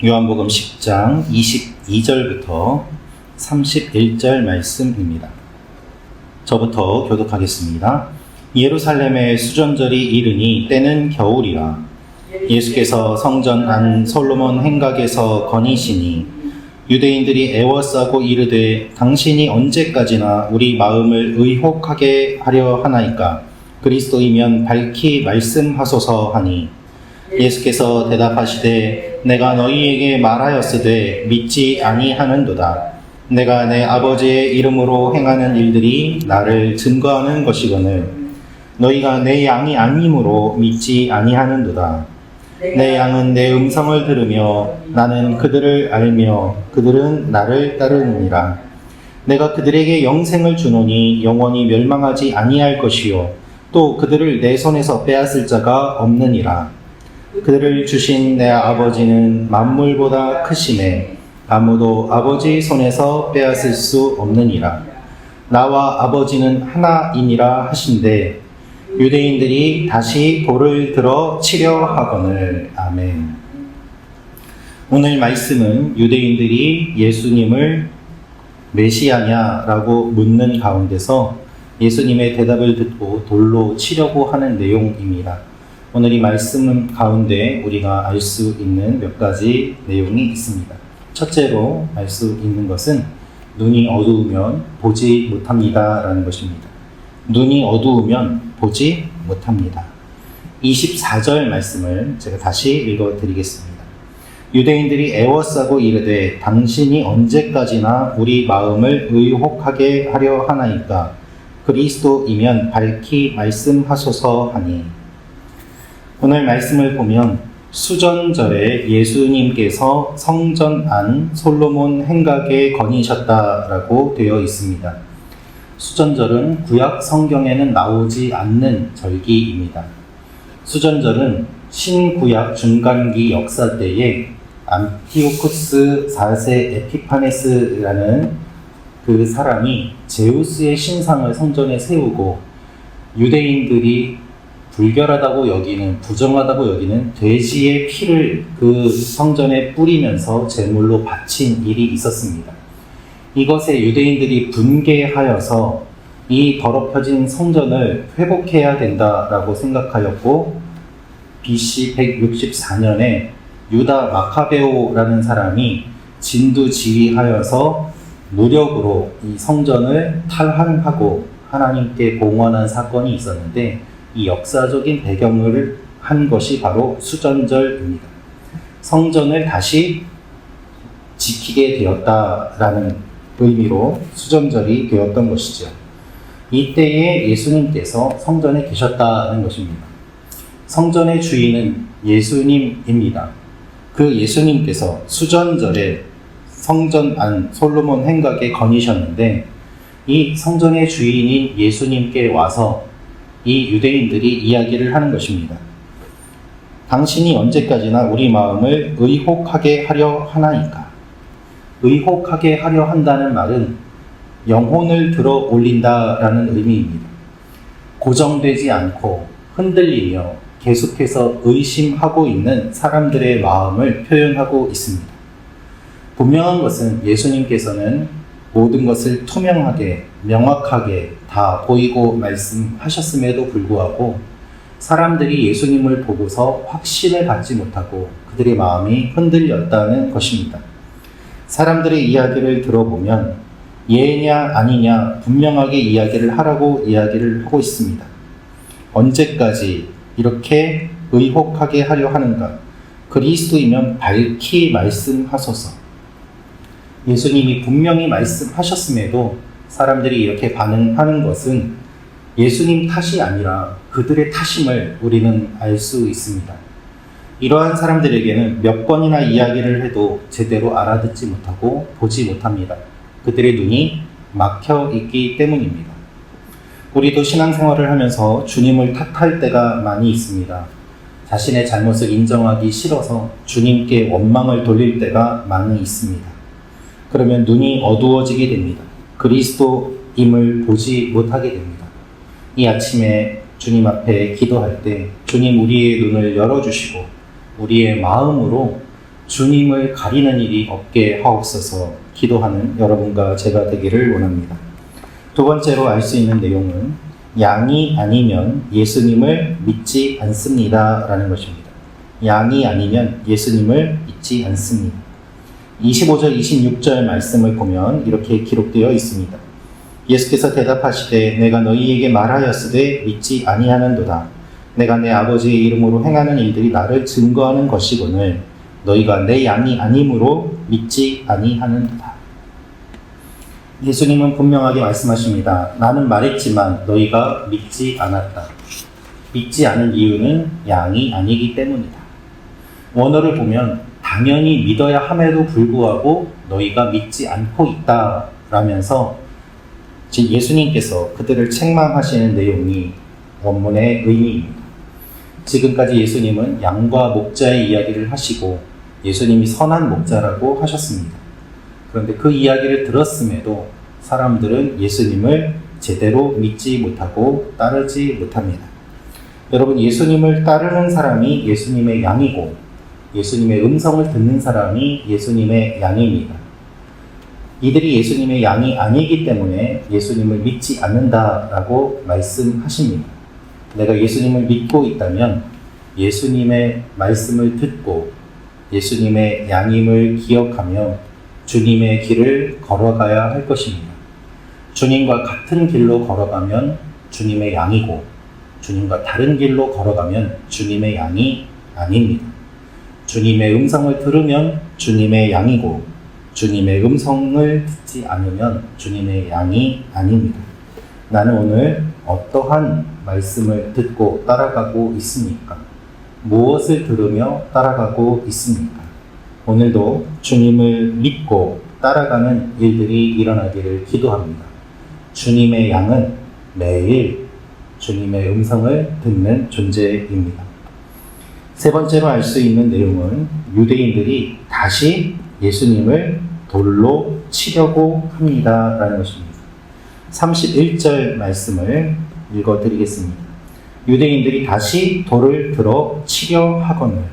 요한복음 10장 22절부터 31절 말씀입니다. 저부터 교독하겠습니다. 예루살렘의 수전절이 이르니 때는 겨울이라. 예수께서 성전 안 솔로몬 행각에서 거니시니 유대인들이 애워싸고 이르되 당신이 언제까지나 우리 마음을 의혹하게 하려 하나이까? 그리스도이면 밝히 말씀하소서 하니 예수께서 대답하시되 내가 너희에게 말하였으되 믿지 아니하는도다. 내가 내 아버지의 이름으로 행하는 일들이 나를 증거하는 것이거늘 너희가 내 양이 아니므로 믿지 아니하는도다. 내 양은 내 음성을 들으며 나는 그들을 알며 그들은 나를 따르느니라. 내가 그들에게 영생을 주노니 영원히 멸망하지 아니할 것이요 또 그들을 내 손에서 빼앗을 자가 없느니라. 그들을 주신 내 아버지는 만물보다 크시매 아무도 아버지 손에서 빼앗을 수 없느니라. 나와 아버지는 하나이니라 하신대 유대인들이 다시 돌을 들어 치려 하거늘. 아멘. 오늘 말씀은 유대인들이 예수님을 메시아냐라고 묻는 가운데서 예수님의 대답을 듣고 돌로 치려고 하는 내용입니다. 오늘 이 말씀 가운데 우리가 알 수 있는 몇 가지 내용이 있습니다. 첫째로 알 수 있는 것은 눈이 어두우면 보지 못합니다 라는 것입니다. 눈이 어두우면 보지 못합니다. 24절 말씀을 제가 다시 읽어드리겠습니다. 유대인들이 애워싸고 이르되 당신이 언제까지나 우리 마음을 의혹하게 하려 하나이까? 그리스도이면 밝히 말씀하소서 하니. 오늘 말씀을 보면 수전절에 예수님께서 성전 안 솔로몬 행각에 거니셨다라고 되어 있습니다. 수전절은 구약 성경에는 나오지 않는 절기입니다. 수전절은 신구약 중간기 역사 때에 안티오쿠스 4세 에피파네스라는 그 사람이 제우스의 신상을 성전에 세우고 유대인들이 불결하다고 여기는, 부정하다고 여기는 돼지의 피를 그 성전에 뿌리면서 제물로 바친 일이 있었습니다. 이것에 유대인들이 분개하여서 이 더럽혀진 성전을 회복해야 된다라고 생각하였고 BC 164년에 유다 마카베오라는 사람이 진두지휘하여서 무력으로 이 성전을 탈환하고 하나님께 봉헌한 사건이 있었는데 이 역사적인 배경을 한 것이 바로 수전절입니다. 성전을 다시 지키게 되었다라는 의미로 수전절이 되었던 것이죠. 이때에 예수님께서 성전에 계셨다는 것입니다. 성전의 주인은 예수님입니다. 그 예수님께서 수전절에 성전 안 솔로몬 행각에 거니셨는데 이 성전의 주인인 예수님께 와서 이 유대인들이 이야기를 하는 것입니다. 당신이 언제까지나 우리 마음을 의혹하게 하려 하나이까? 의혹하게 하려 한다는 말은 영혼을 들어 올린다라는 의미입니다. 고정되지 않고 흔들리며 계속해서 의심하고 있는 사람들의 마음을 표현하고 있습니다. 분명한 것은 예수님께서는 모든 것을 투명하게, 명확하게 다 보이고 말씀하셨음에도 불구하고 사람들이 예수님을 보고서 확신을 갖지 못하고 그들의 마음이 흔들렸다는 것입니다. 사람들의 이야기를 들어보면 예냐 아니냐 분명하게 이야기를 이야기를 하고 있습니다. 언제까지 이렇게 의혹하게 하려 하는가? 그리스도이면 밝히 말씀하소서. 예수님이 분명히 말씀하셨음에도 사람들이 이렇게 반응하는 것은 예수님 탓이 아니라 그들의 탓임을 우리는 알 수 있습니다. 이러한 사람들에게는 몇 번이나 이야기를 해도 제대로 알아듣지 못하고 보지 못합니다. 그들의 눈이 막혀 있기 때문입니다. 우리도 신앙생활을 하면서 주님을 탓할 때가 많이 있습니다. 자신의 잘못을 인정하기 싫어서 주님께 원망을 돌릴 때가 많이 있습니다. 그러면 눈이 어두워지게 됩니다. 그리스도임을 보지 못하게 됩니다. 이 아침에 주님 앞에 기도할 때 주님 우리의 눈을 열어주시고 우리의 마음으로 주님을 가리는 일이 없게 하옵소서 기도하는 여러분과 제가 되기를 원합니다. 두 번째로 알 수 있는 내용은 양이 아니면 예수님을 믿지 않습니다 라는 것입니다. 양이 아니면 예수님을 믿지 않습니다. 25절 26절 말씀을 보면 이렇게 기록되어 있습니다. 예수께서 대답하시되 내가 너희에게 말하였으되 믿지 아니하는도다. 내가 내 아버지의 이름으로 행하는 일들이 나를 증거하는 것이거늘 너희가 내 양이 아니므로 믿지 아니하는도다. 예수님은 분명하게 말씀하십니다. 나는 말했지만 너희가 믿지 않았다. 믿지 않은 이유는 양이 아니기 때문이다. 원어를 보면 당연히 믿어야 함에도 불구하고 너희가 믿지 않고 있다 라면서 예수님께서 그들을 책망하시는 내용이 원문의 의미입니다. 지금까지 예수님은 양과 목자의 이야기를 하시고 예수님이 선한 목자라고 하셨습니다. 그런데 그 이야기를 들었음에도 사람들은 예수님을 제대로 믿지 못하고 따르지 못합니다. 여러분, 예수님을 따르는 사람이 예수님의 양이고 예수님의 음성을 듣는 사람이 예수님의 양입니다. 이들이 예수님의 양이 아니기 때문에 예수님을 믿지 않는다라고 말씀하십니다. 내가 예수님을 믿고 있다면 예수님의 말씀을 듣고 예수님의 양임을 기억하며 주님의 길을 걸어가야 할 것입니다. 주님과 같은 길로 걸어가면 주님의 양이고 주님과 다른 길로 걸어가면 주님의 양이 아닙니다. 주님의 음성을 들으면 주님의 양이고 주님의 음성을 듣지 않으면 주님의 양이 아닙니다. 나는 오늘 어떠한 말씀을 듣고 따라가고 있습니까? 무엇을 들으며 따라가고 있습니까? 오늘도 주님을 믿고 따라가는 일들이 일어나기를 기도합니다. 주님의 양은 매일 주님의 음성을 듣는 존재입니다. 세 번째로 알 수 있는 내용은 유대인들이 다시 예수님을 돌로 치려고 합니다 라는 것입니다. 31절 말씀을 읽어드리겠습니다. 유대인들이 다시 돌을 들어 치려 하거늘.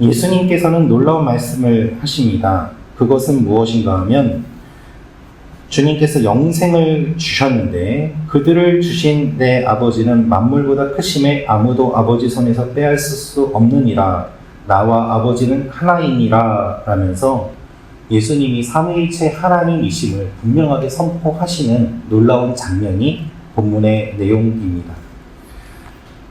예수님께서는 놀라운 말씀을 하십니다. 그것은 무엇인가 하면 주님께서 영생을 주셨는데 그들을 주신 내 아버지는 만물보다 크심에 아무도 아버지 손에서 빼앗을 수 없느니라. 나와 아버지는 하나이니라 라면서 예수님이 삼위일체 하나님이심을 분명하게 선포하시는 놀라운 장면이 본문의 내용입니다.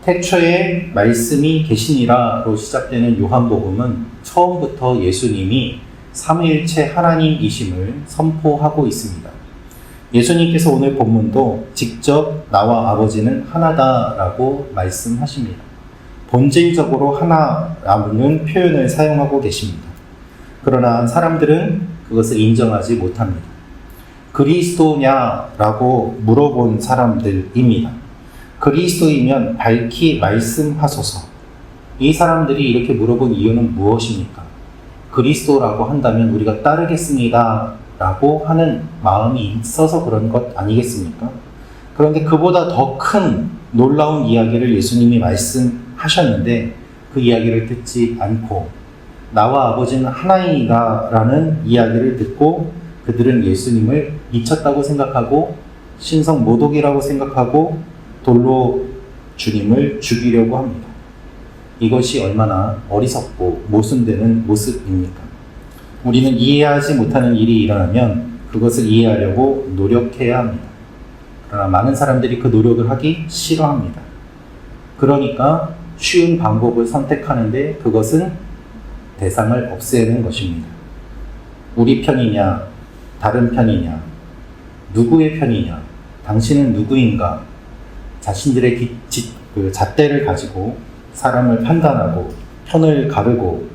태초에 말씀이 계시니라로 시작되는 요한복음은 처음부터 예수님이 삼위일체 하나님이심을 선포하고 있습니다. 예수님께서 오늘 본문도 직접 나와 아버지는 하나다라고 말씀하십니다. 본질적으로 하나라는 표현을 사용하고 계십니다. 그러나 사람들은 그것을 인정하지 못합니다. 그리스도냐라고 물어본 사람들입니다. 그리스도이면 밝히 말씀하소서. 이 사람들이 이렇게 물어본 이유는 무엇입니까? 그리스도라고 한다면 우리가 따르겠습니다 라고 하는 마음이 있어서 그런 것 아니겠습니까? 그런데 그보다 더 큰 놀라운 이야기를 예수님이 말씀하셨는데 그 이야기를 듣지 않고 나와 아버지는 하나이다 라는 이야기를 듣고 그들은 예수님을 미쳤다고 생각하고 신성모독이라고 생각하고 돌로 주님을 죽이려고 합니다. 이것이 얼마나 어리석고 모순되는 모습입니까? 우리는 이해하지 못하는 일이 일어나면 그것을 이해하려고 노력해야 합니다. 그러나 많은 사람들이 그 노력을 하기 싫어합니다. 그러니까 쉬운 방법을 선택하는데 그것은 대상을 없애는 것입니다. 우리 편이냐, 다른 편이냐, 누구의 편이냐, 당신은 누구인가, 자신들의 잣대를 가지고 사람을 판단하고 편을 가르고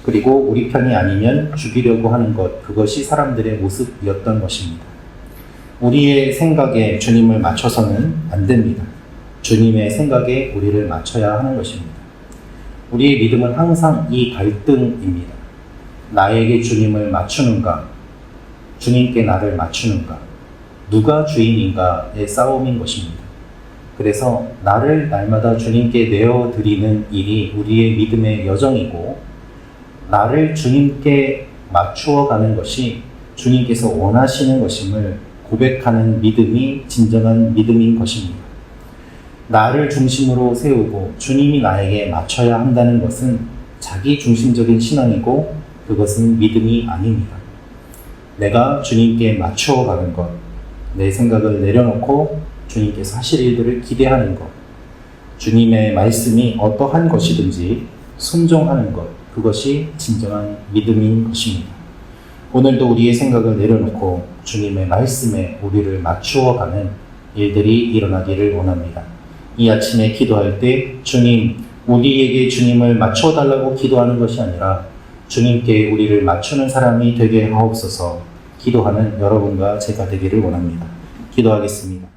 그리고 우리 편이 아니면 죽이려고 하는 것, 그것이 사람들의 모습이었던 것입니다. 우리의 생각에 주님을 맞춰서는 안 됩니다. 주님의 생각에 우리를 맞춰야 하는 것입니다. 우리의 믿음은 항상 이 갈등입니다. 나에게 주님을 맞추는가, 주님께 나를 맞추는가, 누가 주인인가의 싸움인 것입니다. 그래서 나를 날마다 주님께 내어드리는 일이 우리의 믿음의 여정이고 나를 주님께 맞추어 가는 것이 주님께서 원하시는 것임을 고백하는 믿음이 진정한 믿음인 것입니다. 나를 중심으로 세우고 주님이 나에게 맞춰야 한다는 것은 자기 중심적인 신앙이고 그것은 믿음이 아닙니다. 내가 주님께 맞추어 가는 것, 내 생각을 내려놓고 주님께서 하실 일들을 기대하는 것, 주님의 말씀이 어떠한 것이든지 순종하는 것, 그것이 진정한 믿음인 것입니다. 오늘도 우리의 생각을 내려놓고 주님의 말씀에 우리를 맞추어 가는 일들이 일어나기를 원합니다. 이 아침에 기도할 때 주님, 우리에게 주님을 맞추어 달라고 기도하는 것이 아니라 주님께 우리를 맞추는 사람이 되게 하옵소서 기도하는 여러분과 제가 되기를 원합니다. 기도하겠습니다.